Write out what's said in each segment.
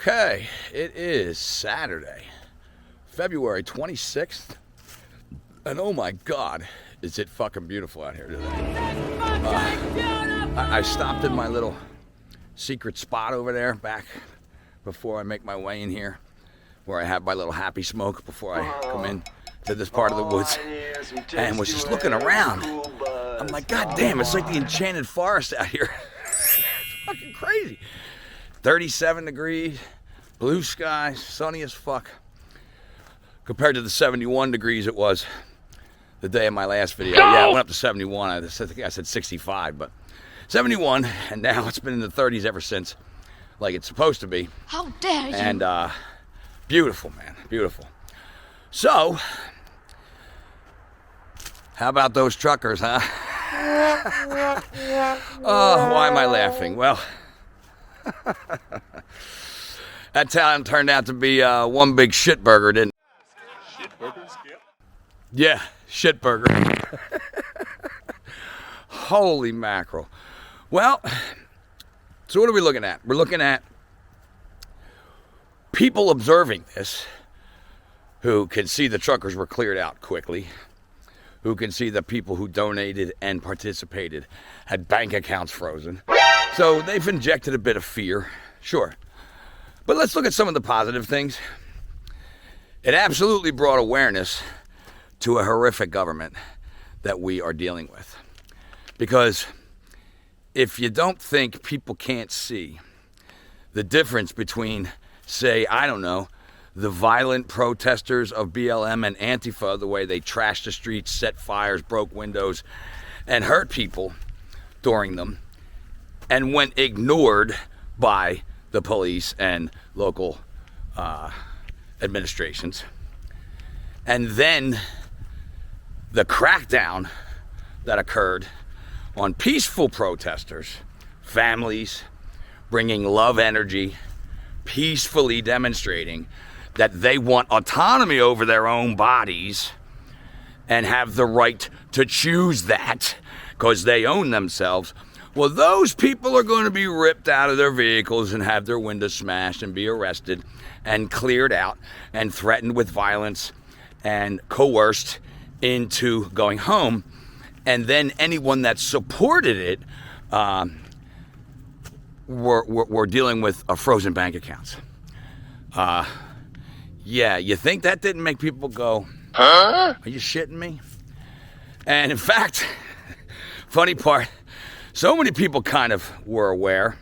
Okay, it is Saturday, February 26th, and oh my God, is it fucking beautiful out here today. I stopped in my little secret spot over there back before I make my way in here, where I have my little happy smoke before I come in to this part of the woods, and was just looking around. I'm like, God damn, it's like the enchanted forest out here. It's fucking crazy. 37 degrees, blue sky, sunny as fuck, compared to the 71 degrees it was the day of my last video. Yeah, it went up to 71. I think I said 65, but 71, and now it's been in the 30s ever since, like it's supposed to be. How dare you? And beautiful, man, beautiful. So, how about those truckers, huh? Oh, why am I laughing? Well, that town turned out to be one big shitburger, didn't it? Shitburger, Skip? Yeah, shitburger. Holy mackerel. Well, so what are we looking at? We're looking at people observing this, who can see the truckers were cleared out quickly, who can see the people who donated and participated had bank accounts frozen. So they've injected a bit of fear, sure. But let's look at some of the positive things. It absolutely brought awareness to a horrific government that we are dealing with. Because if you don't think people can't see the difference between, say, I don't know, the violent protesters of BLM and Antifa, the way they trashed the streets, set fires, broke windows, and hurt people during them, and went ignored by the police and local administrations. And then the crackdown that occurred on peaceful protesters, families bringing love energy, peacefully demonstrating that they want autonomy over their own bodies and have the right to choose that because they own themselves. Well, those people are going to be ripped out of their vehicles and have their windows smashed and be arrested and cleared out and threatened with violence and coerced into going home. And then anyone that supported it were dealing with frozen bank accounts. Yeah, you think that didn't make people go, huh? Are you shitting me? And in fact, funny part, so many people kind of were aware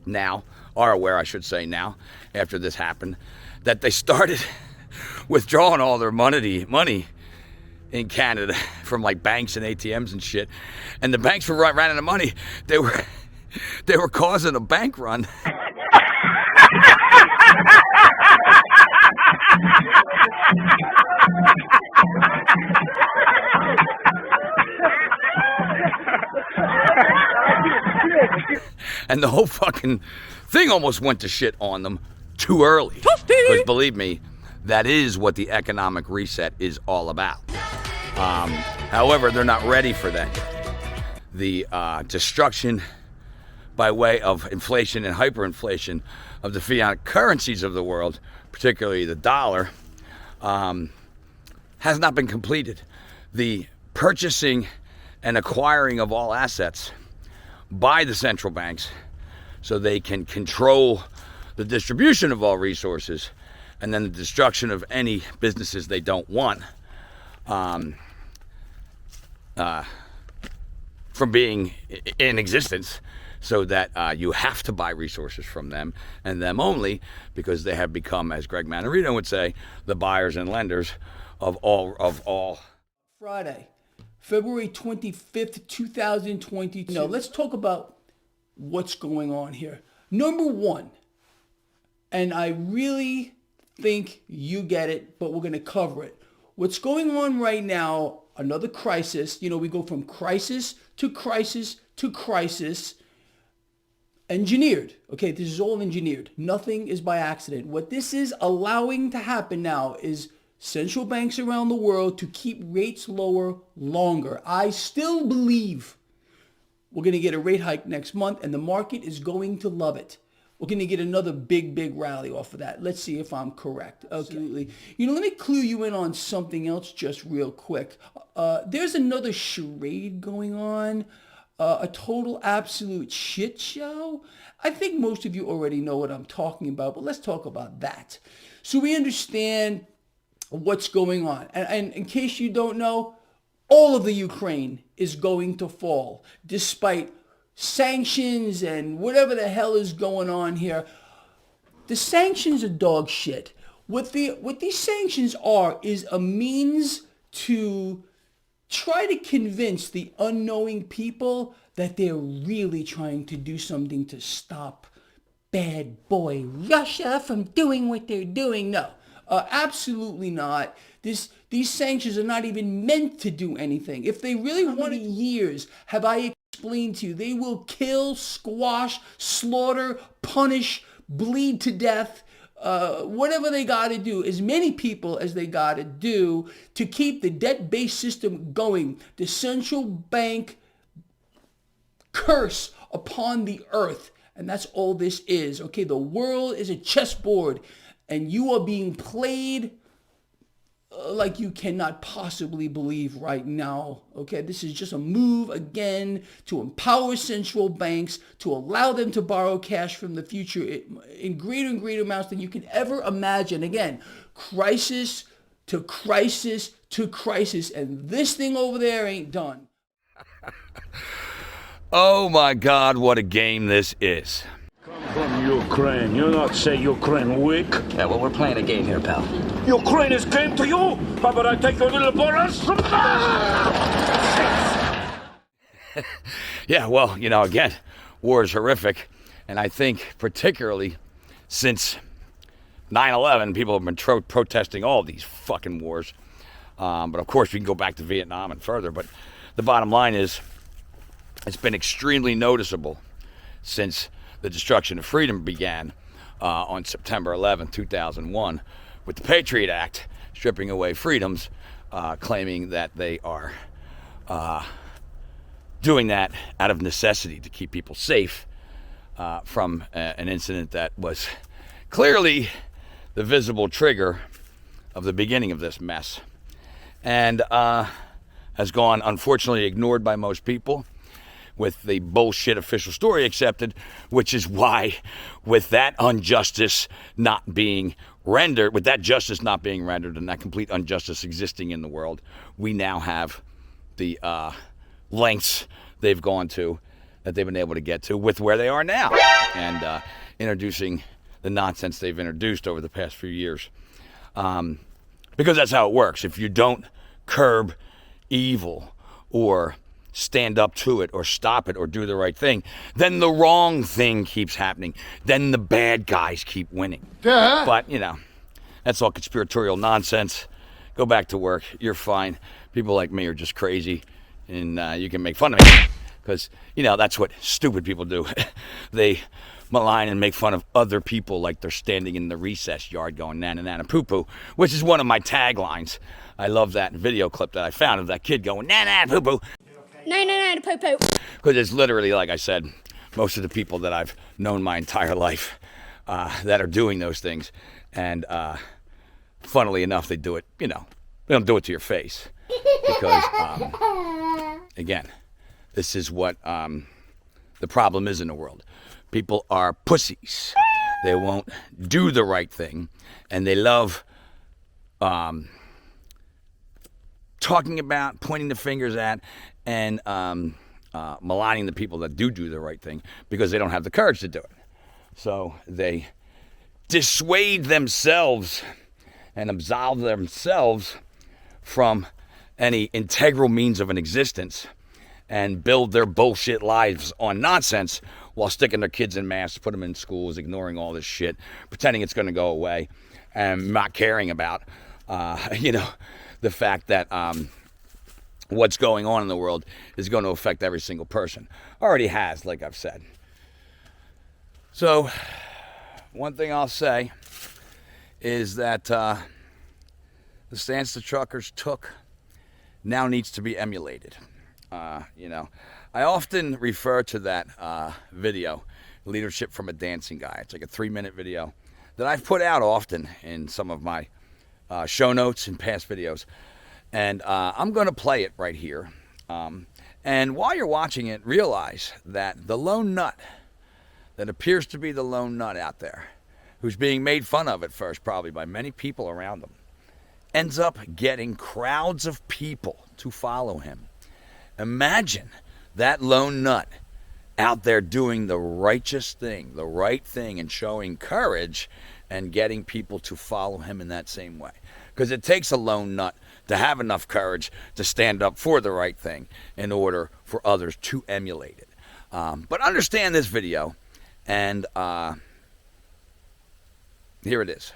now, are aware, I should say now, after this happened, that they started withdrawing all their money in Canada from like banks and ATMs and shit. And the banks were running out of money. They were causing a bank run. And the whole fucking thing almost went to shit on them too early. Because believe me, that is what the economic reset is all about. However, they're not ready for that yet. The destruction by way of inflation and hyperinflation of the fiat currencies of the world, particularly the dollar, has not been completed. The purchasing and acquiring of all assets by the central banks so they can control the distribution of all resources and then the destruction of any businesses they don't want from being in existence, so that you have to buy resources from them and them only, because they have become, as Greg Mannarino would say, the buyers and lenders of all. Friday, February 25th, 2022. Now, let's talk about what's going on here. Number one, and I really think you get it, but we're going to cover it. What's going on right now, another crisis. You know, we go from crisis to crisis to crisis. Engineered. Okay, this is all engineered. Nothing is by accident. What this is allowing to happen now is central banks around the world to keep rates lower longer. I still believe we're going to get a rate hike next month, and the market is going to love it. we're going to get another big rally off of that. Let's see if I'm correct. Absolutely. You know, let me clue you in on something else just real quick. There's another charade going on, a total absolute shit show. I think most of you already know what I'm talking about, but let's talk about that. So we understand what's going on. And in case you don't know, all of the Ukraine is going to fall, despite sanctions and whatever the hell is going on here. The sanctions are dog shit. What these sanctions are is a means to try to convince the unknowing people that they're really trying to do something to stop bad boy Russia from doing what they're doing. No, absolutely not. These sanctions are not even meant to do anything. If they really wanted years, have I explained to you, they will kill, squash, slaughter, punish, bleed to death, whatever they got to do, as many people as they got to do to keep the debt-based system going. The central bank curse upon the earth. And that's all this is. Okay, the world is a chessboard and you are being played like you cannot possibly believe right now. Okay, this is just a move again to empower central banks, to allow them to borrow cash from the future in greater and greater amounts than you can ever imagine. Again, crisis to crisis to crisis, and this thing over there ain't done. Oh my God, what a game this is. From Ukraine. You not say Ukraine weak? Yeah, well, we're playing a game here, pal. Ukraine is game to you? How about I take your little Boris? Yeah, well, you know, again, war is horrific. And I think particularly since 9/11, people have been protesting all these fucking wars. But of course, we can go back to Vietnam and further. But the bottom line is, it's been extremely noticeable since the destruction of freedom began on September 11, 2001, with the Patriot Act stripping away freedoms, claiming that they are doing that out of necessity to keep people safe from an incident that was clearly the visible trigger of the beginning of this mess, and has gone, unfortunately, ignored by most people, with the bullshit official story accepted, which is why, with that justice not being rendered and that complete injustice existing in the world, we now have the lengths they've gone to, that they've been able to get to with where they are now, and introducing the nonsense they've introduced over the past few years. Because that's how it works. If you don't curb evil or stand up to it or stop it or do the right thing, then the wrong thing keeps happening. Then the bad guys keep winning. Yeah. But, you know, that's all conspiratorial nonsense. Go back to work. You're fine. People like me are just crazy, and you can make fun of me because, you know, that's what stupid people do. They malign and make fun of other people like they're standing in the recess yard going nana nana poo poo, which is one of my taglines. I love that video clip that I found of that kid going nana nana poo poo. No, poo poo. Because it's literally, like I said, most of the people that I've known my entire life that are doing those things. And funnily enough, they do it, you know, they don't do it to your face. Because, again, this is what the problem is in the world. People are pussies. They won't do the right thing. And they love talking about, pointing the fingers at, and maligning the people that do the right thing because they don't have the courage to do it. So they dissuade themselves and absolve themselves from any integral means of an existence and build their bullshit lives on nonsense while sticking their kids in masks, put them in schools, ignoring all this shit, pretending it's going to go away, and not caring about, you know, the fact that what's going on in the world is going to affect every single person. Already has, like I've said. So, one thing I'll say is that the stance the truckers took now needs to be emulated. You know, I often refer to that video Leadership from a Dancing Guy. It's like a 3-minute video that I've put out often in some of my show notes and past videos. And I'm going to play it right here. And while you're watching it, realize that the lone nut that appears to be the lone nut out there, who's being made fun of at first probably by many people around him, ends up getting crowds of people to follow him. Imagine that lone nut out there doing the righteous thing, the right thing, and showing courage and getting people to follow him in that same way. Because it takes a lone nut to have enough courage to stand up for the right thing in order for others to emulate it. But understand this video, and here it is.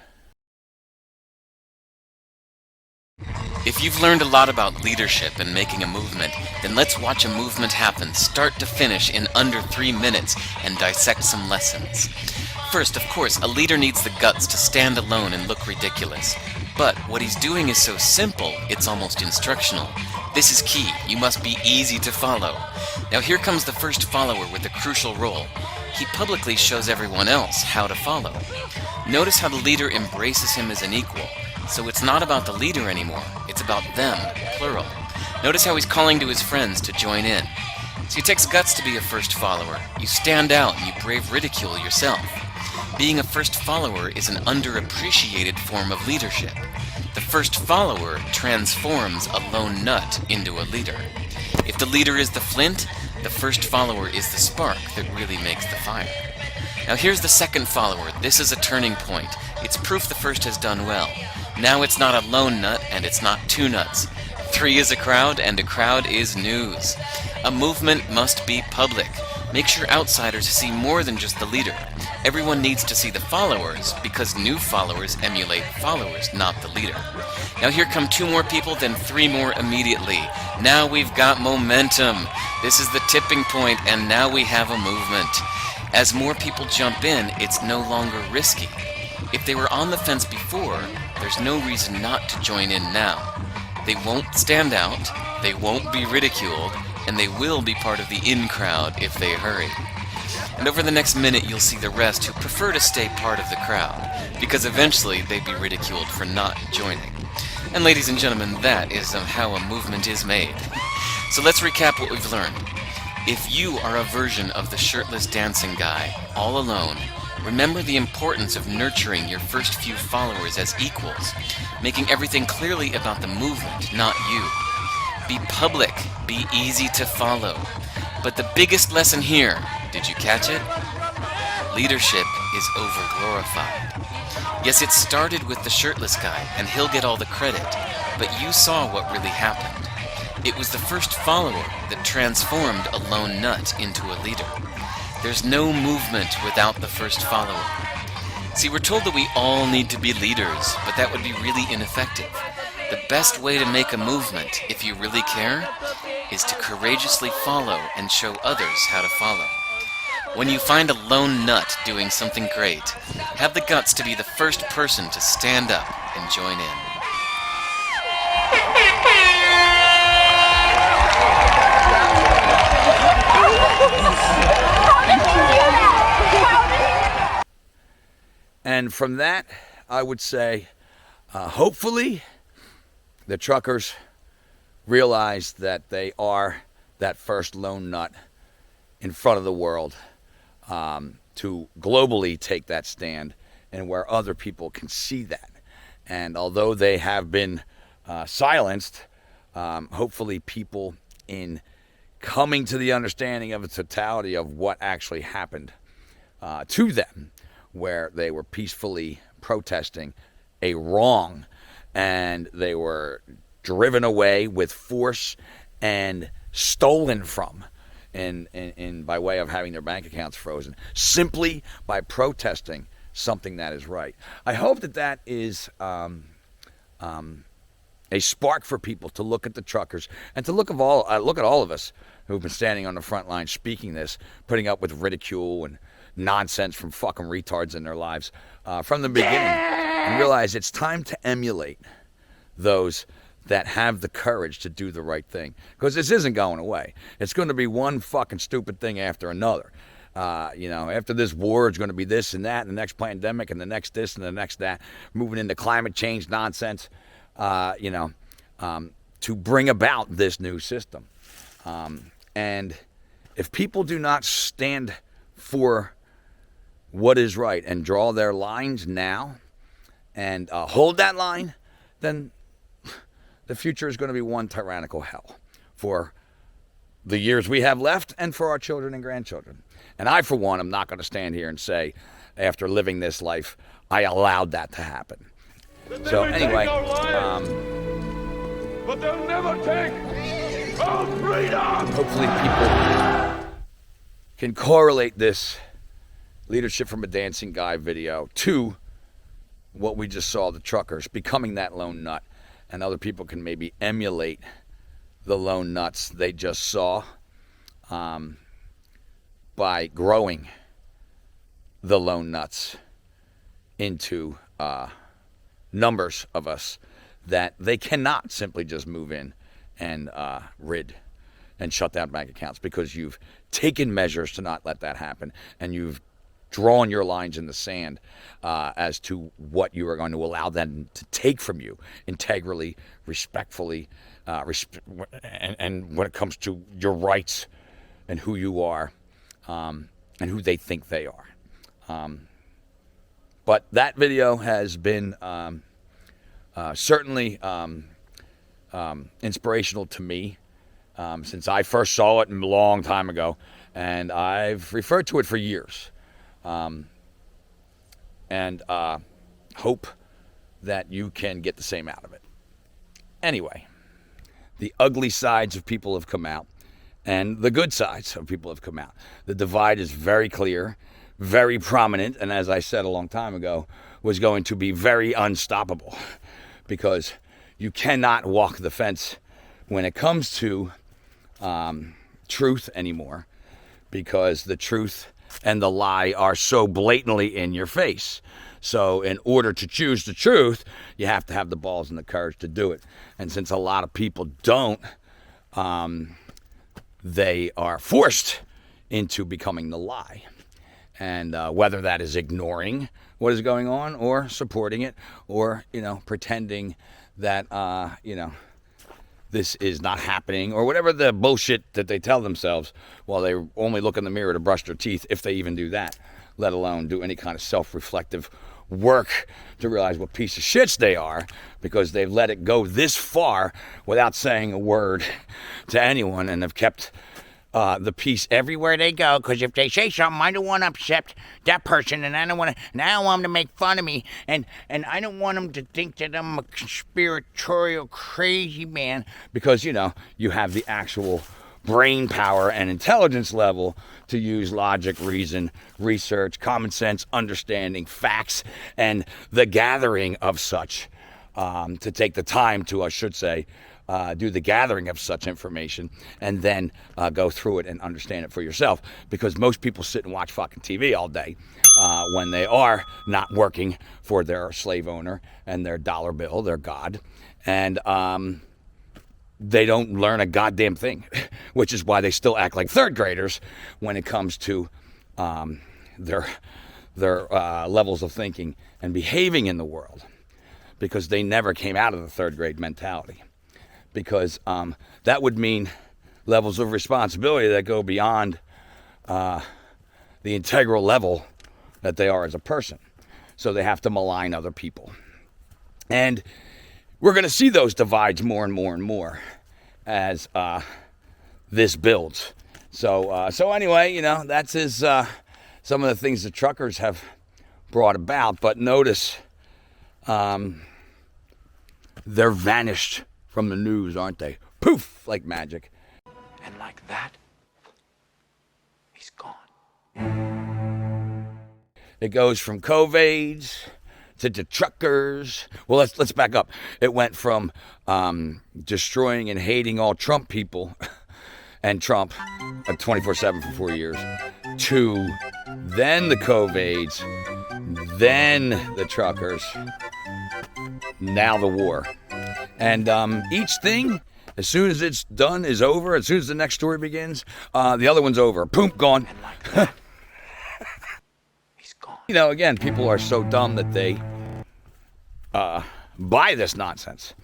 If you've learned a lot about leadership and making a movement, then let's watch a movement happen start to finish in under 3 minutes and dissect some lessons. First, of course, a leader needs the guts to stand alone and look ridiculous. But what he's doing is so simple, it's almost instructional. This is key. You must be easy to follow. Now here comes the first follower with a crucial role. He publicly shows everyone else how to follow. Notice how the leader embraces him as an equal. So it's not about the leader anymore, it's about them, plural. Notice how he's calling to his friends to join in. So it takes guts to be a first follower. You stand out and you brave ridicule yourself. Being a first follower is an underappreciated form of leadership. The first follower transforms a lone nut into a leader. If the leader is the flint, the first follower is the spark that really makes the fire. Now here's the second follower. This is a turning point. It's proof the first has done well. Now it's not a lone nut, and it's not 2 nuts. 3 is a crowd, and a crowd is news. A movement must be public. Make sure outsiders see more than just the leader. Everyone needs to see the followers, because new followers emulate followers, not the leader. Now here come 2 more people, then 3 more immediately. Now we've got momentum. This is the tipping point, and now we have a movement. As more people jump in, it's no longer risky. If they were on the fence before, there's no reason not to join in now. They won't stand out, they won't be ridiculed, and they will be part of the in crowd if they hurry. And over the next minute you'll see the rest who prefer to stay part of the crowd, because eventually they'd be ridiculed for not joining. And ladies and gentlemen, that is how a movement is made. So let's recap what we've learned. If you are a version of the shirtless dancing guy, all alone, remember the importance of nurturing your first few followers as equals, making everything clearly about the movement, not you. Be public, be easy to follow. But the biggest lesson here, did you catch it? Leadership is overglorified. Yes, it started with the shirtless guy, and he'll get all the credit, but you saw what really happened. It was the first follower that transformed a lone nut into a leader. There's no movement without the first follower. See, we're told that we all need to be leaders, but that would be really ineffective. The best way to make a movement, if you really care, is to courageously follow and show others how to follow. When you find a lone nut doing something great, have the guts to be the first person to stand up and join in. And from that, I would say, hopefully, the truckers realize that they are that first lone nut in front of the world to globally take that stand and where other people can see that. And although they have been silenced, hopefully people in coming to the understanding of the totality of what actually happened to them, where they were peacefully protesting a wrong and they were driven away with force and stolen from in by way of having their bank accounts frozen simply by protesting something that is right. I hope that that is a spark for people to look at the truckers and to look at all of us who've been standing on the front line speaking this, putting up with ridicule and nonsense from fucking retards in their lives from the beginning, and realize it's time to emulate those that have the courage to do the right thing. Because this isn't going away. It's going to be one fucking stupid thing after another. After this war, it's going to be this and that, and the next pandemic, and the next this and the next that, moving into climate change nonsense, to bring about this new system. And if people do not stand for what is right and draw their lines now and hold that line, then the future is going to be one tyrannical hell for the years we have left and for our children and grandchildren. And I, for one, am not going to stand here and say, after living this life, I allowed that to happen. So anyway, but they'll never take our freedom. Hopefully people can correlate this leadership from a dancing guy video to what we just saw, the truckers becoming that lone nut, and other people can maybe emulate the lone nuts they just saw by growing the lone nuts into numbers of us that they cannot simply just move in and rid and shut down bank accounts, because you've taken measures to not let that happen, and you've drawn your lines in the sand as to what you are going to allow them to take from you integrally, respectfully, and when it comes to your rights and who you are and who they think they are. But that video has been certainly inspirational to me since I first saw it a long time ago, and I've referred to it for years. And hope that you can get the same out of it. Anyway, the ugly sides of people have come out, and the good sides of people have come out. The divide is very clear, very prominent, and as I said a long time ago, was going to be very unstoppable, because you cannot walk the fence when it comes to truth anymore, because the truth and the lie are so blatantly in your face. So in order to choose the truth, you have to have the balls and the courage to do it. And since a lot of people don't, they are forced into becoming the lie. And whether that is ignoring what is going on, or supporting it, or, pretending that, this is not happening, or whatever the bullshit that they tell themselves while they only look in the mirror to brush their teeth, if they even do that, let alone do any kind of self-reflective work to realize what piece of shits they are, because they've let it go this far without saying a word to anyone, and have kept the peace everywhere they go, because if they say something, I don't want to upset that person, and I don't want them to make fun of me, and I don't want them to think that I'm a conspiratorial crazy man, because, you have the actual brain power and intelligence level to use logic, reason, research, common sense, understanding, facts, and the gathering of such, to take the time to, I should say, do the gathering of such information, and then go through it and understand it for yourself. Because most people sit and watch fucking TV all day when they are not working for their slave owner and their dollar bill, their God, and they don't learn a goddamn thing, which is why they still act like third graders when it comes to their levels of thinking and behaving in the world, because they never came out of the third grade mentality. Because that would mean levels of responsibility that go beyond the integral level that they are as a person. So they have to malign other people. And we're going to see those divides more and more and more as this builds. So anyway, that's some of the things the truckers have brought about. But notice they're vanished from the news, aren't they? Poof, like magic. And like that, he's gone. It goes from COVIDs to the truckers. Well, let's back up. It went from destroying and hating all Trump people and Trump 24/7 for 4 years, to then the COVIDs, then the truckers, now the war. And each thing, as soon as it's done, is over. As soon as the next story begins, the other one's over. Boom, gone. You know, again, people are so dumb that they buy this nonsense.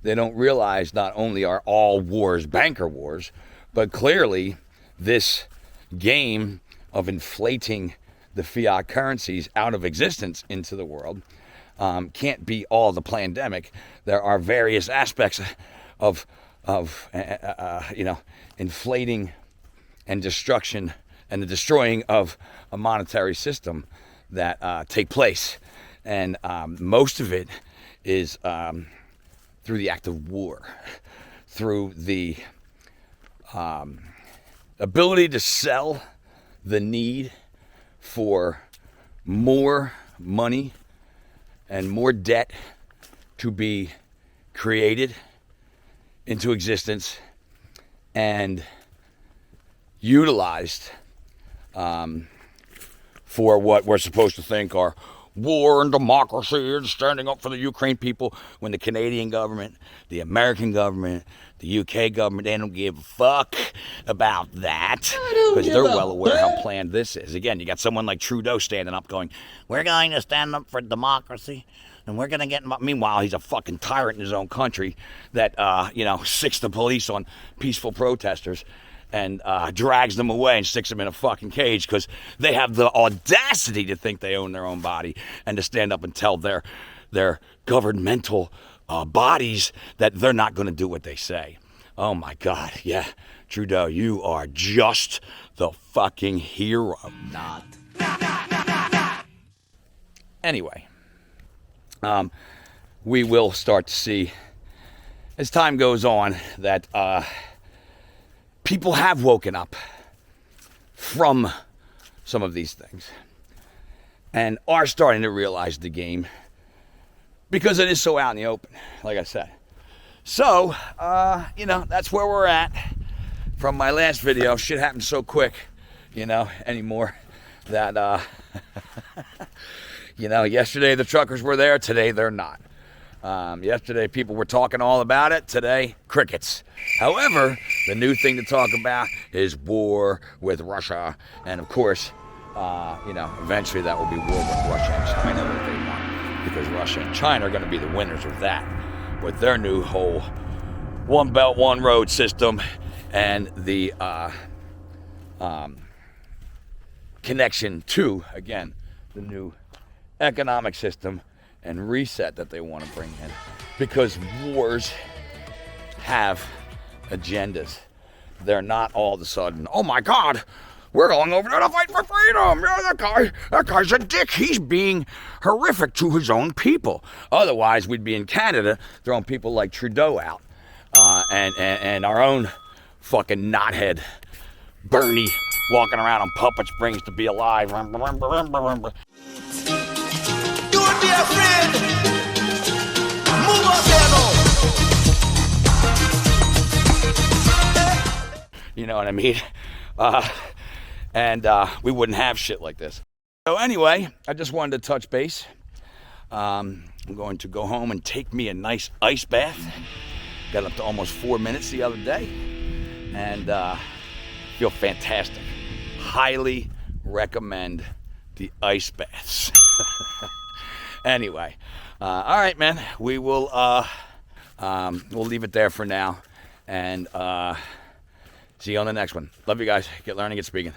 They don't realize not only are all wars banker wars, but clearly this game of inflating the fiat currencies out of existence into the world can't be all the pandemic. There are various aspects of inflating and destruction and the destroying of a monetary system that take place. And most of it is through the act of war, through the ability to sell the need for more money and more debt to be created into existence and utilized for what we're supposed to think are war and democracy and standing up for the Ukraine people, when the Canadian government, the American government, the UK government, they don't give a fuck about that, because they're well aware how planned this is. Again, you got someone like Trudeau standing up going, we're going to stand up for democracy and we're going to get... Meanwhile, he's a fucking tyrant in his own country that, sicks the police on peaceful protesters and drags them away and sticks them in a fucking cage because they have the audacity to think they own their own body and to stand up and tell their governmental bodies that they're not going to do what they say. Oh my God, yeah, Trudeau, you are just the fucking hero. Not. Anyway, we will start to see as time goes on that people have woken up from some of these things and are starting to realize the game because it is so out in the open, like I said. So, that's where we're at from my last video. Shit happens so quick, anymore that, yesterday the truckers were there, today they're not. Yesterday people were talking all about it, today crickets. However, the new thing to talk about is war with Russia, and of course, eventually that will be war with Russia and China that they want, because Russia and China are going to be the winners of that with their new whole one belt, one road system and the connection to, again, the new economic system and reset that they want to bring in, because wars have agendas. They're not all of a sudden, oh my God, we're going over there to fight for freedom. Yeah, that guy's a dick. He's being horrific to his own people. Otherwise, we'd be in Canada throwing people like Trudeau out, and our own fucking knothead Bernie walking around on puppet springs to be alive. Don't be afraid. Move up there now. You know what I mean? And we wouldn't have shit like this. So anyway, I just wanted to touch base. I'm going to go home and take me a nice ice bath. Got up to almost 4 minutes the other day. And feel fantastic. Highly recommend the ice baths. Anyway, all right, man. We will we'll leave it there for now, and see you on the next one. Love you guys. Get learning, get speaking.